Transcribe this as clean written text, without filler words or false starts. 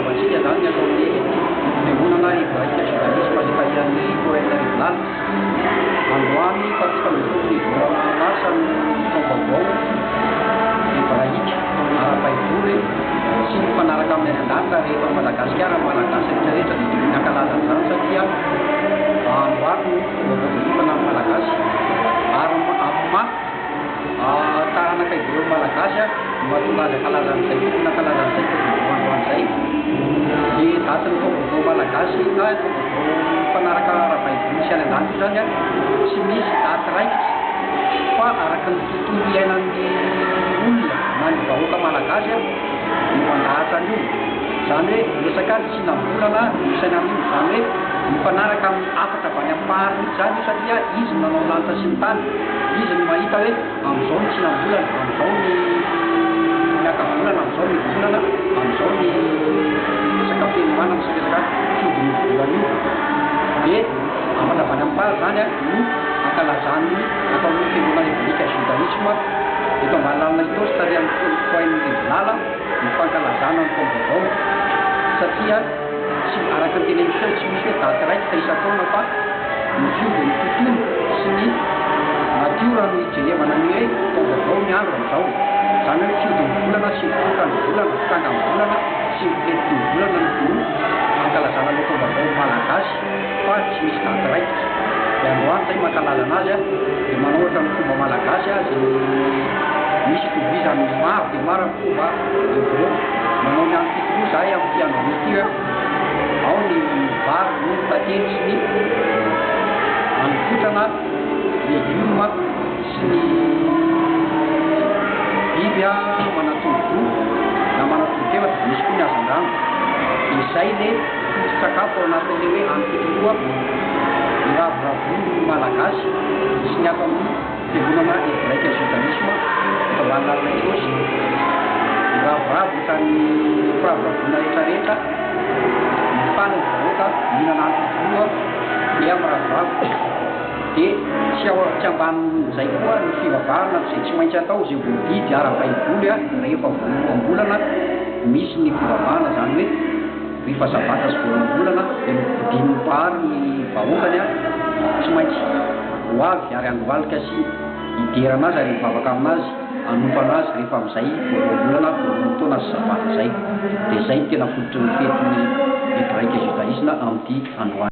fanazavatsika zany ny atao hoe fiangonana hébraïque judaïsme ilay fahian'ny Pointe-Rivolal. Androany fahatelo ambin'ny folo ny volana lasa no taom-baovao hébraïque ara-baiboly sy mifanaraka amin'ny an-danitra rehefa Madagasikara malagasy rehetrarehetra dia tokony hankalaza an'izany satria androany no vaovao malagasy ary taranaka ireo malagasy mahatonga azy ankalaza an'izay tokony hankalaza an'izay androan'izay dia datin'ny taom-baovao malagasy na taom-baovao mifanaraka ara-baiboly sy any an-danitra zany tsy misy daty raikitra fa araka ny tontolo iainan'ny olona na ny vahoaka malagasy no mandahatra an'io. Zany hoe resaka ny tsinam-bolana isaina amin'io, zany hoe mifanaraka amin'ny afatra avy any am-pahary mihitsy zany io satria izy no nanao lanitra sy ny tany, izy no mahita hoe amin'izao ny tsinam-bolana, amin'izao ny miaka-volana, amin'izao ny volana, amin'izao ny resaka fenomanana sy resaka fiodin'ny volana io. Dia afatra avy any am-pahary zany no ankalazany atao hoe fiangonana hébraïque judaïsme eto ambany lalina ito sy tarihan'ny Pointe-Rivolal ny fankalazana ny taom-baovao satria tsy araka ny tenen'ny feo tsy misy hoe daty raikitra isan-taona fa ny fiodin'ny tontolo sy ny natiora no ijerevana ny hoe taom-baovao ny andro amin'izao. Zany hoe fiodin'ny volana sy ny fokan'ny volana, fokangan'ny volana sy ny fetitin'ny volana no ankalazana ny taom-baovao malagasy fa tsy misy daty raikitra. Dia androany zay mankalaza anazy dia manao ohatra ny fomba malagasy izay misy tovizany maro dia maro amin'ny fomba hebreo. Manao ny amin'ny fitoroa zahay amin'ny andro ity ao ny vary, ny tately sy ny haninkotrana, legioma sy ny biby manatombo na manatombo-kevatra dia misy koa ny hazan-drano. Izay ilay foto-tsakafo ao anatin'ilay hoe hanin-fitoroa ny ravoravo malagasy sy ny atao amin'ny fiangonana hébraïque judaïsme eto ambany lalina ito sy ny ravoravo ohatran'ny firavoravoana rehetrarehetra mifana ny vahoaka mihinana hanin-fitoroa dia amin'ny ravoravo. Dia tsy ambanin'izay koa ny fivavahana izay tsy maintsy atao izay voadidy ara-baiboly rehefa voaloham-bolana misy ny fivavahana zany hoe rehefa sabata sy voaloham-bolana dia nodin'ny mpahary ny vahoakany tsy maintsy ho avy ary andohalika sy hiderana azy ary mivavaka aminazy hanompo anazy rehefa amin'izay voaloham-bolana voaloham-taona sy sabata zay. Dia izay tena fototry ny fetin'ny hébraïque judaïsme amin'ity androany.